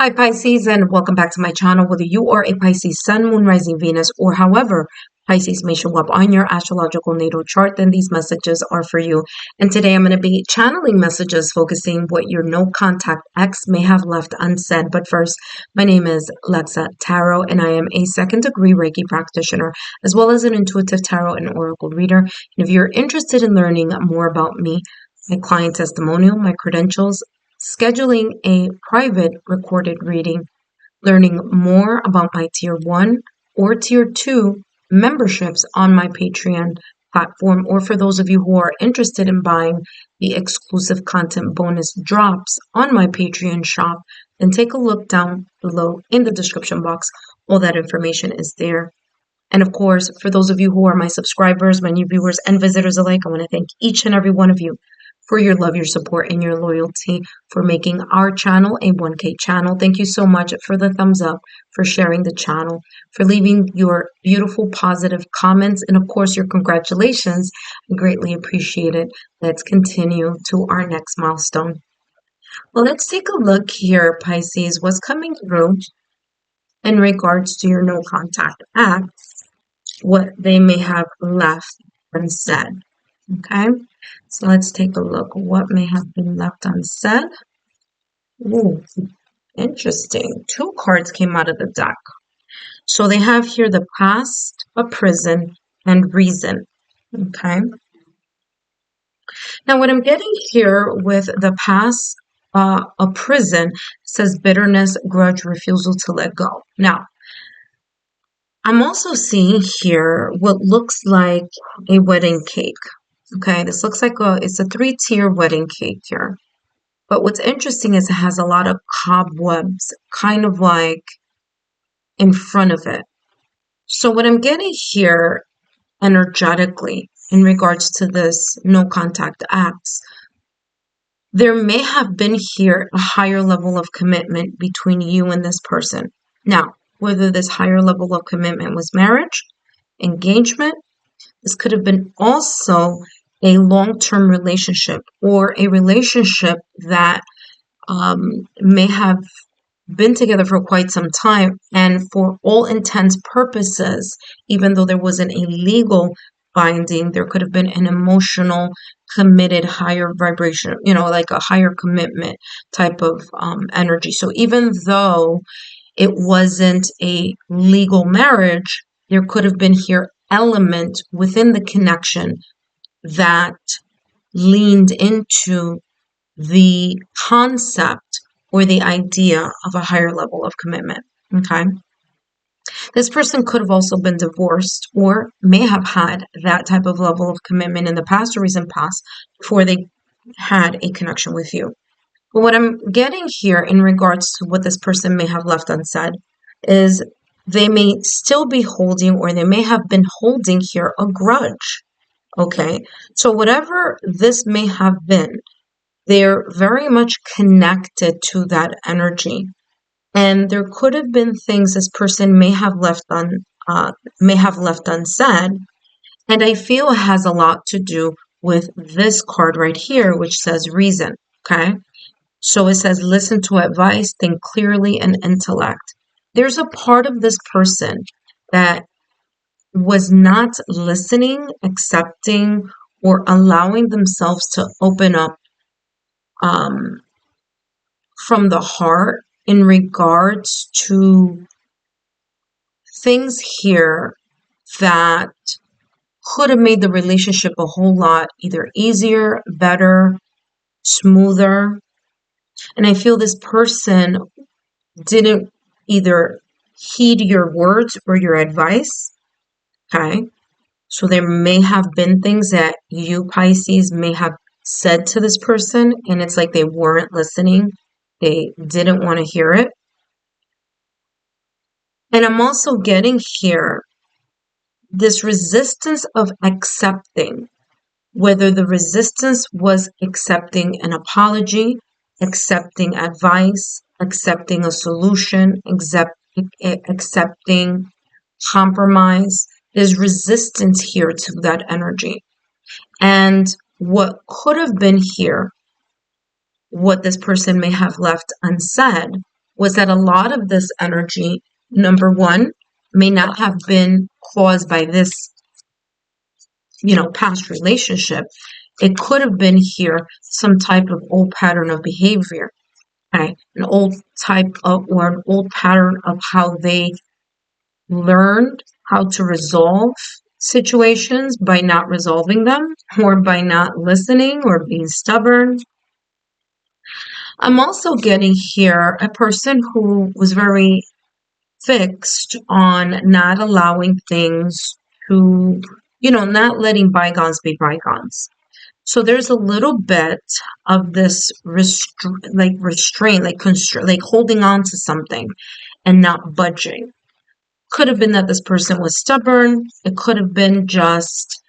Hi Pisces, and welcome back to my channel. Whether you are a Pisces Sun, Moon, Rising, Venus, or however Pisces may show up on your astrological natal chart, then these messages are for you. And today I'm going to be channeling messages focusing what your no contact ex may have left unsaid. But first, my name is Lexa Tarot, and I am a second degree Reiki practitioner, as well as an intuitive tarot and oracle reader. And if you're interested in learning more about me, my client testimonial, my credentials, scheduling a private recorded reading, learning more about my Tier 1 or Tier 2 memberships on my Patreon platform, or for those of you who are interested in buying the exclusive content bonus drops on my Patreon shop, then take a look down below in the description box. All that information is there. And of course, for those of you who are my subscribers, my new viewers and visitors alike, I want to thank each and every one of you for your love, your support, and your loyalty, for making our channel a 1K channel. Thank you so much for the thumbs up, for sharing the channel, for leaving your beautiful, positive comments, and of course, your congratulations. I greatly appreciate it. Let's continue to our next milestone. Well, let's take a look here, Pisces, what's coming through in regards to your no contact acts, what they may have left unsaid. Okay, so let's take a look. What may have been left unsaid? Ooh, interesting. Two cards came out of the deck. So they have here the past, a prison, and reason. Okay. Now, what I'm getting here with the past, a prison, says bitterness, grudge, refusal to let go. Now, I'm also seeing here what looks like a wedding cake. Okay, this looks like it's a 3-tier wedding cake here. But what's interesting is it has a lot of cobwebs kind of like in front of it. So what I'm getting here energetically in regards to this no contact acts, there may have been here a higher level of commitment between you and this person. Now, whether this higher level of commitment was marriage, engagement, this could have been also a long-term relationship, or a relationship that may have been together for quite some time, and for all intents purposes, even though there wasn't a legal binding, there could have been an emotional, committed, higher vibration, like a higher commitment type of energy. So even though it wasn't a legal marriage, there could have been here element within the connection that leaned into the concept or the idea of a higher level of commitment. Okay. This person could have also been divorced, or may have had that type of level of commitment in the past or recent past before they had a connection with you. But what I'm getting here in regards to what this person may have left unsaid is they may still be holding, or they may have been holding here, a grudge. Okay, so whatever this may have been, they're very much connected to that energy. And there could have been things this person may have left unsaid. And I feel it has a lot to do with this card right here, which says reason. Okay, so it says listen to advice, think clearly, and intellect. There's a part of this person that was not listening, accepting, or allowing themselves to open up from the heart in regards to things here that could have made the relationship a whole lot either easier, better, smoother. And I feel this person didn't either heed your words or your advice. Okay, so there may have been things that you, Pisces, may have said to this person, and it's like they weren't listening. They didn't want to hear it. And I'm also getting here this resistance of accepting, whether the resistance was accepting an apology, accepting advice, accepting a solution, accepting compromise. There's resistance here to that energy. And what could have been here, what this person may have left unsaid, was that a lot of this energy, number one, may not have been caused by this, past relationship. It could have been here some type of old pattern of behavior, right? An old type of, or an old pattern of how they learned how to resolve situations by not resolving them, or by not listening, or being stubborn. I'm also getting here a person who was very fixed on not allowing things to, not letting bygones be bygones. So there's a little bit of this restraint, like holding on to something and not budging. Could have been that this person was stubborn. It could have been just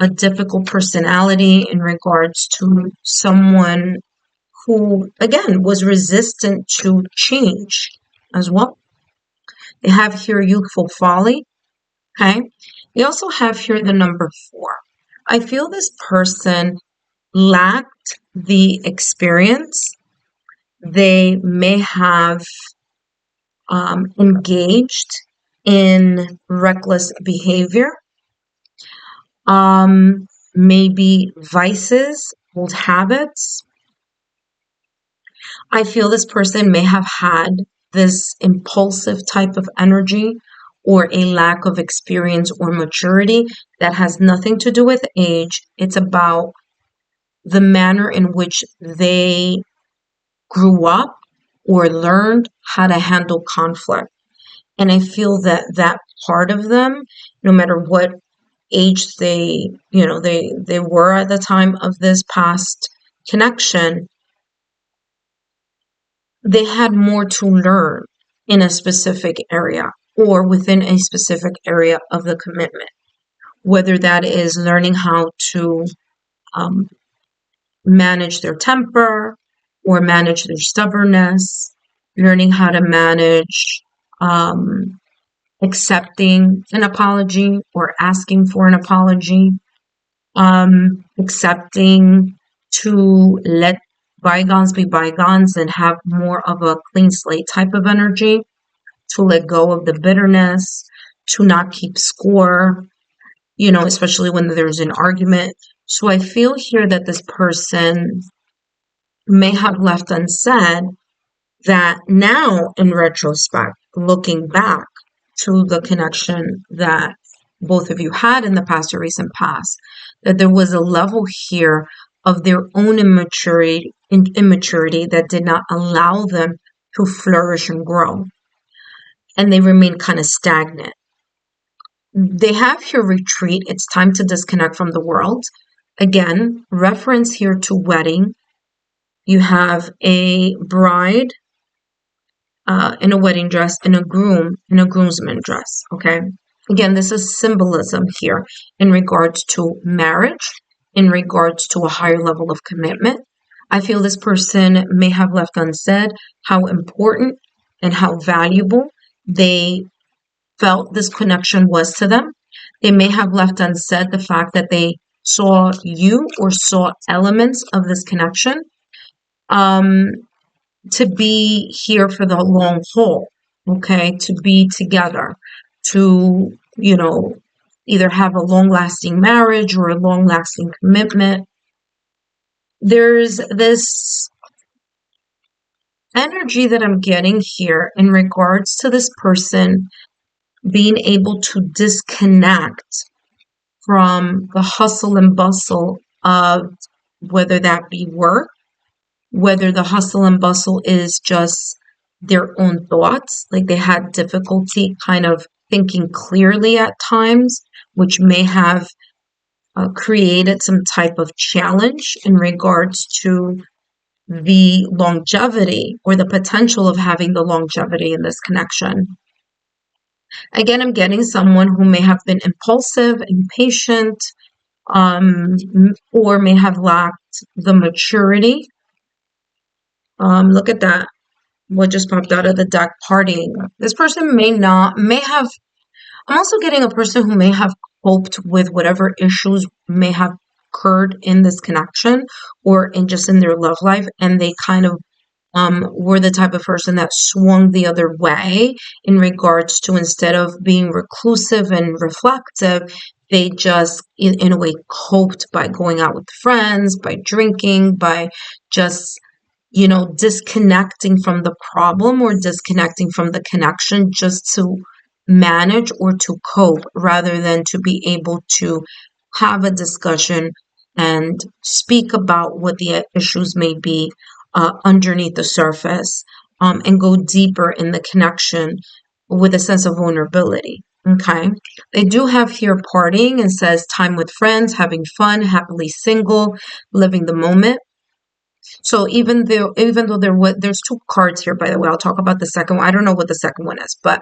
a difficult personality in regards to someone who, again, was resistant to change as well. They have here youthful folly. Okay. They also have here the number 4. I feel this person lacked the experience. They may have engaged in reckless behavior, maybe vices, old habits. I feel this person may have had this impulsive type of energy, or a lack of experience or maturity that has nothing to do with age. It's about the manner in which they grew up or learned how to handle conflict. And I feel that that part of them, no matter what age they were at the time of this past connection, they had more to learn in a specific area, or within a specific area of the commitment, whether that is learning how to manage their temper, or manage their stubbornness, learning how to manage accepting an apology or asking for an apology, accepting to let bygones be bygones and have more of a clean slate type of energy, to let go of the bitterness, to not keep score, especially when there's an argument. So I feel here that this person may have left unsaid that now, in retrospect, looking back to the connection that both of you had in the past or recent past, that there was a level here of their own immaturity that did not allow them to flourish and grow. And they remain kind of stagnant. They have here retreat. It's time to disconnect from the world. Again, reference here to wedding. You have a bride in a wedding dress, and a groom in a groomsman dress, okay? Again, this is symbolism here in regards to marriage, in regards to a higher level of commitment. I feel this person may have left unsaid how important and how valuable they felt this connection was to them. They may have left unsaid the fact that they saw you, or saw elements of this connection, to be here for the long haul, okay? To be together, to, either have a long-lasting marriage or a long-lasting commitment. There's this energy that I'm getting here in regards to this person being able to disconnect from the hustle and bustle of, whether that be work, whether the hustle and bustle is just their own thoughts, like they had difficulty kind of thinking clearly at times, which may have created some type of challenge in regards to the longevity, or the potential of having the longevity in this connection. Again, I'm getting someone who may have been impulsive, impatient, or may have lacked the maturity. Look at that. What just popped out of the deck? Partying. This person may have, I'm also getting a person who may have coped with whatever issues may have occurred in this connection, or in their love life, and they kind of were the type of person that swung the other way in regards to, instead of being reclusive and reflective, they just, in a way, coped by going out with friends, by drinking, by just, disconnecting from the problem or disconnecting from the connection just to manage or to cope rather than to be able to have a discussion and speak about what the issues may be underneath the surface, and go deeper in the connection with a sense of vulnerability. Okay. They do have here partying and says time with friends, having fun, happily single, living the moment. So even though there's two cards here, by the way, I'll talk about the second one. I don't know what the second one is, but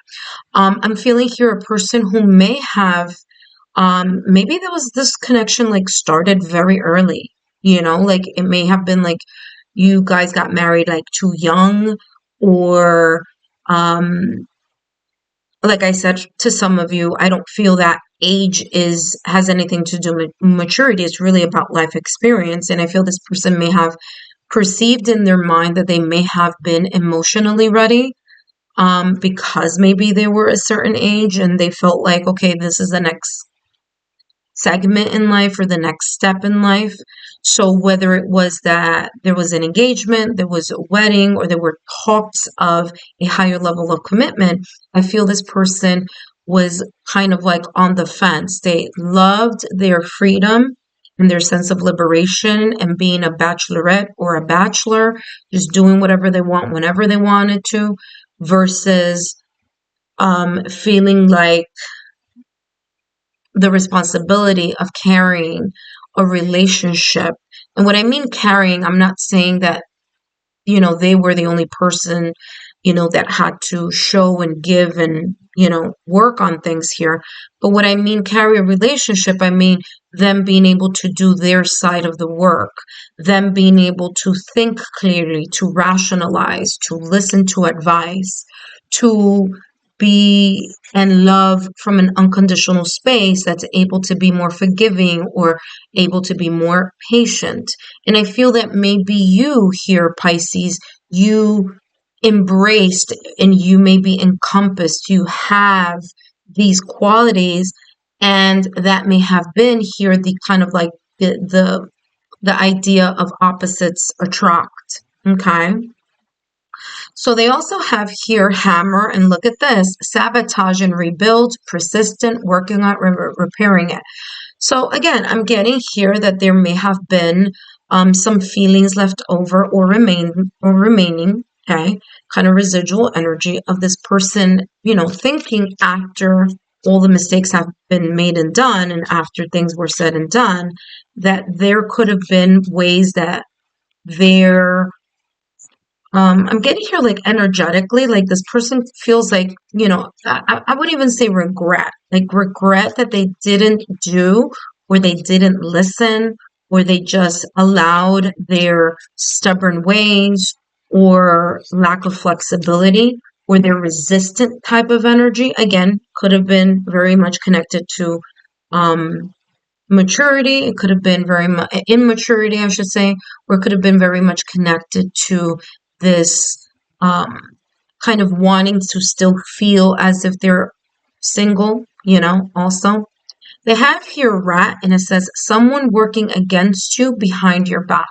I'm feeling here a person who may have, maybe there was this connection like started very early, like it may have been like you guys got married like too young, or um like I said to some of you, I don't feel that age has anything to do with maturity. It's really about life experience, and I feel this person may have perceived in their mind that they may have been emotionally ready, because maybe they were a certain age and they felt like, okay, this is the next segment in life or the next step in life. So whether it was that there was an engagement, there was a wedding, or there were talks of a higher level of commitment, I feel this person was kind of like on the fence. They loved their freedom and their sense of liberation and being a bachelorette or a bachelor, just doing whatever they want whenever they wanted to, versus feeling like the responsibility of carrying a relationship. And what I mean carrying, I'm not saying that, they were the only person, that had to show and give and, work on things here. But what I mean carry a relationship, I mean them being able to do their side of the work, them being able to think clearly, to rationalize, to listen to advice, to be and love from an unconditional space that's able to be more forgiving or able to be more patient. And I feel that maybe you here, Pisces, you embraced and you may be encompassed, you have these qualities, and that may have been here the kind of like the idea of opposites attract. Okay. So they also have here hammer, and look at this, sabotage and rebuild, persistent, working on repairing it. So again, I'm getting here that there may have been some feelings left over or remaining, okay, kind of residual energy of this person, thinking after all the mistakes have been made and done, and after things were said and done, that there could have been ways that their I'm getting here like energetically, like this person feels like, I would even say regret, like regret that they didn't do, or they didn't listen, or they just allowed their stubborn ways or lack of flexibility or their resistant type of energy. Again, could have been very much connected to um, maturity. It could have been very much immaturity, I should say, or it could have been very much connected to this um, kind of wanting to still feel as if they're single, also. They have here rat, and it says someone working against you behind your back.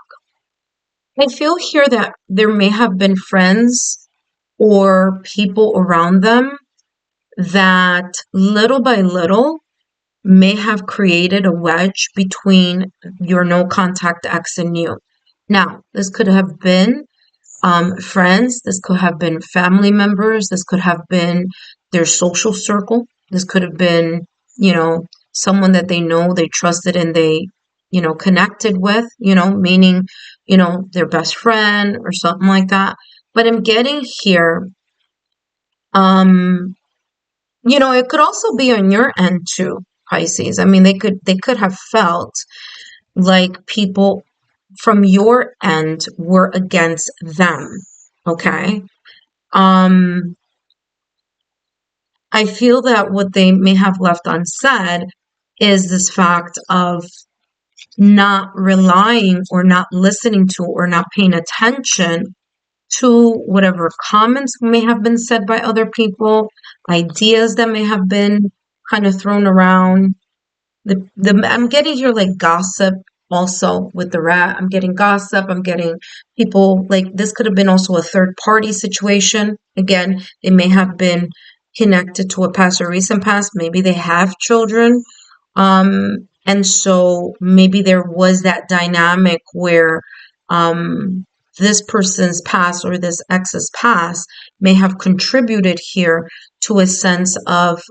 I feel here that there may have been friends or people around them that little by little may have created a wedge between your no contact ex and you. Now, this could have been friends, this could have been family members, this could have been their social circle, this could have been, someone that they know, they trusted, and they, connected with, meaning, their best friend or something like that. But I'm getting here, um, it could also be on your end too, Pisces. I mean, they could have felt like people from your end were against them. Okay. Um, I feel that what they may have left unsaid is this fact of not relying or not listening to or not paying attention to whatever comments may have been said by other people, ideas that may have been kind of thrown around. I'm getting here like gossip also with the rat. I'm getting gossip. I'm getting people like this could have been also a third party situation. Again, they may have been connected to a past or recent past. Maybe they have children. And so maybe there was that dynamic where this person's past or this ex's past may have contributed here to a sense of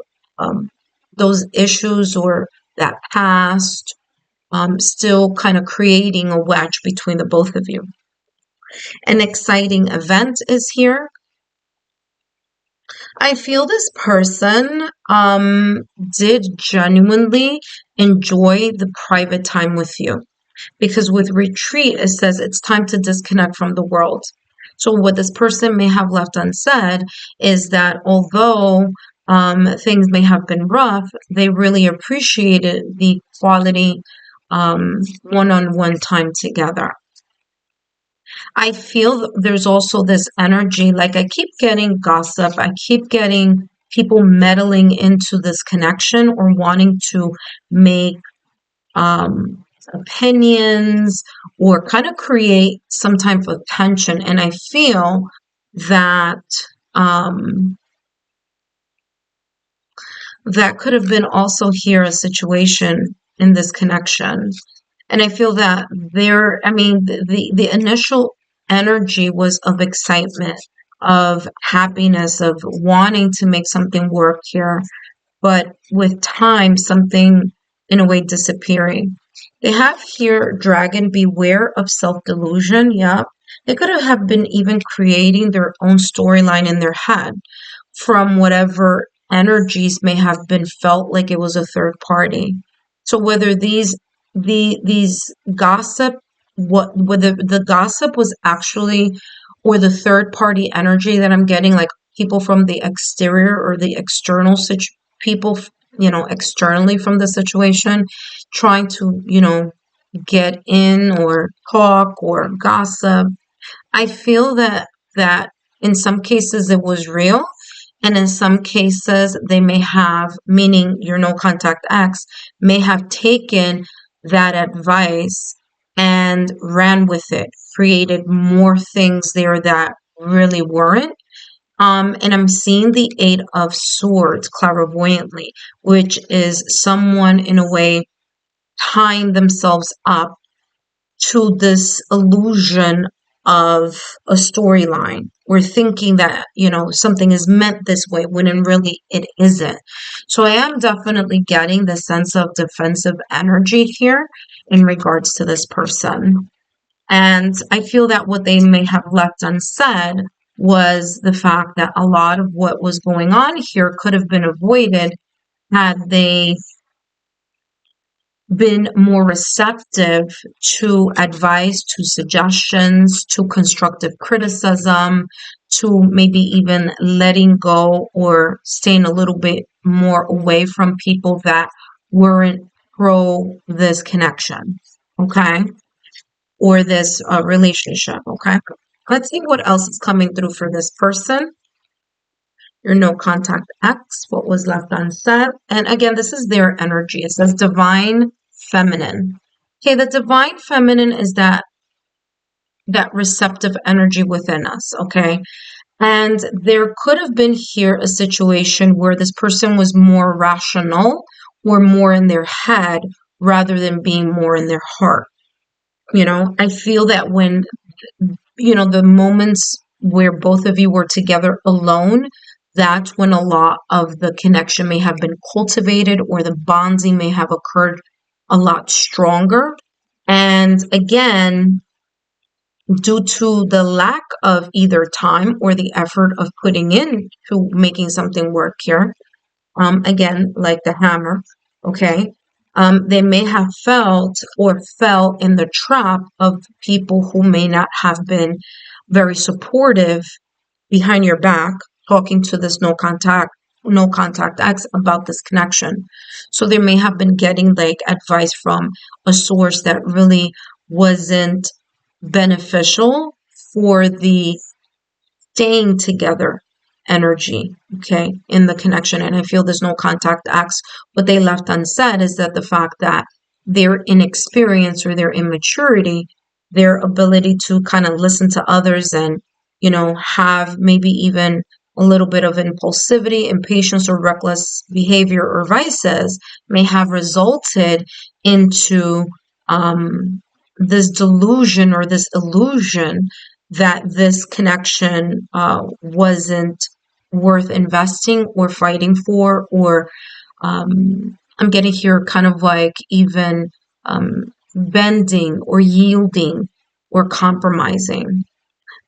those issues or that past still kind of creating a wedge between the both of you. An exciting event is here. I feel this person did genuinely enjoy the private time with you, because with retreat, it says it's time to disconnect from the world. So what this person may have left unsaid is that although things may have been rough, they really appreciated the quality one-on-one time together. I feel there's also this energy, like I keep getting gossip, I keep getting people meddling into this connection or wanting to make opinions or kind of create some type of tension. And I feel that that could have been also here a situation in this connection. And I feel that the initial energy was of excitement, of happiness, of wanting to make something work here. But with time, something in a way disappearing. They have here, dragon, beware of self-delusion. Yeah. They could have been even creating their own storyline in their head from whatever energies may have been felt like it was a third party. So whether these gossip, whether the gossip was actually, or the third party energy that I'm getting, like people from the exterior or the external people, externally from the situation, trying to, get in or talk or gossip. I feel that in some cases it was real, and in some cases they may have, meaning your no contact ex, may have taken that advice and ran with it, created more things there that really weren't. And I'm seeing the Eight of Swords clairvoyantly, which is someone in a way tying themselves up to this illusion of a storyline. We're thinking that, something is meant this way when in really it isn't. So I am definitely getting the sense of defensive energy here in regards to this person. And I feel that what they may have left unsaid was the fact that a lot of what was going on here could have been avoided had they been more receptive to advice, to suggestions, to constructive criticism, to maybe even letting go or staying a little bit more away from people that weren't pro this connection, okay? Or this relationship, okay? Let's see what else is coming through for this person. Your no contact X, what was left unsaid. And again, this is their energy. It says divine feminine. Okay, the divine feminine is that receptive energy within us, okay? And there could have been here a situation where this person was more rational or more in their head rather than being more in their heart. I feel that when, the moments where both of you were together alone, that's when a lot of the connection may have been cultivated or the bonding may have occurred a lot stronger. And again, due to the lack of either time or the effort of putting in to making something work here, again, like the hammer, okay, they may have felt or fell in the trap of people who may not have been very supportive behind your back, talking to this no contact ex about this connection. So they may have been getting like advice from a source that really wasn't beneficial for the staying together energy, okay, in the connection. And I feel there's no contact acts. What they left unsaid is that the fact that their inexperience or their immaturity, their ability to kind of listen to others and, have maybe even a little bit of impulsivity, impatience, or reckless behavior or vices may have resulted into this delusion or this illusion that this connection wasn't worth investing or fighting for, or I'm getting here kind of like even bending or yielding or compromising.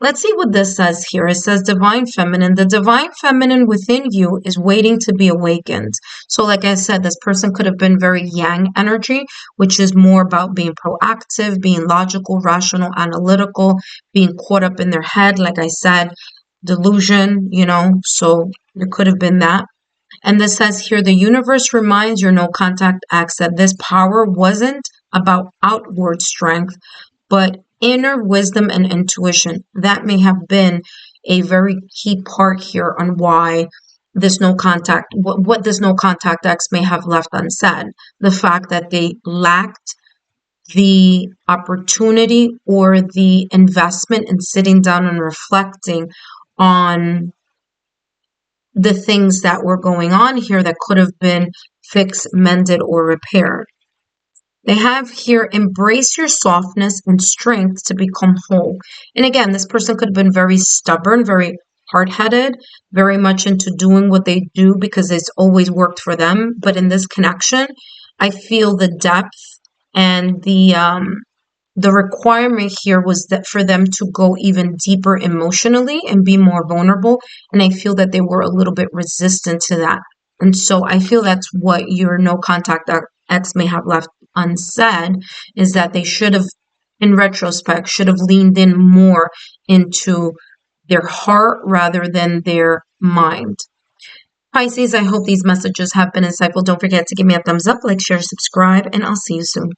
Let's see what this says here. It says divine feminine. The divine feminine within you is waiting to be awakened. So like I said, this person could have been very yang energy, which is more about being proactive, being logical, rational, analytical, being caught up in their head. Like I said, delusion, so there could have been that. And this says here, the universe reminds your no contact acts that this power wasn't about outward strength, but inner wisdom and intuition. That may have been a very key part here on why this no contact, what this no contact acts may have left unsaid. The fact that they lacked the opportunity or the investment in sitting down and reflecting on the things that were going on here that could have been fixed, mended, or repaired. They have here, embrace your softness and strength to become whole. And again, this person could have been very stubborn, very hard-headed, very much into doing what they do because it's always worked for them. But in this connection, I feel the depth and the requirement here was that for them to go even deeper emotionally and be more vulnerable. And I feel that they were a little bit resistant to that. And so I feel that's what your no contact ex may have left unsaid, is that they should have, in retrospect, should have leaned in more into their heart rather than their mind. Pisces, I hope these messages have been insightful. Don't forget to give me a thumbs up, like, share, subscribe, and I'll see you soon.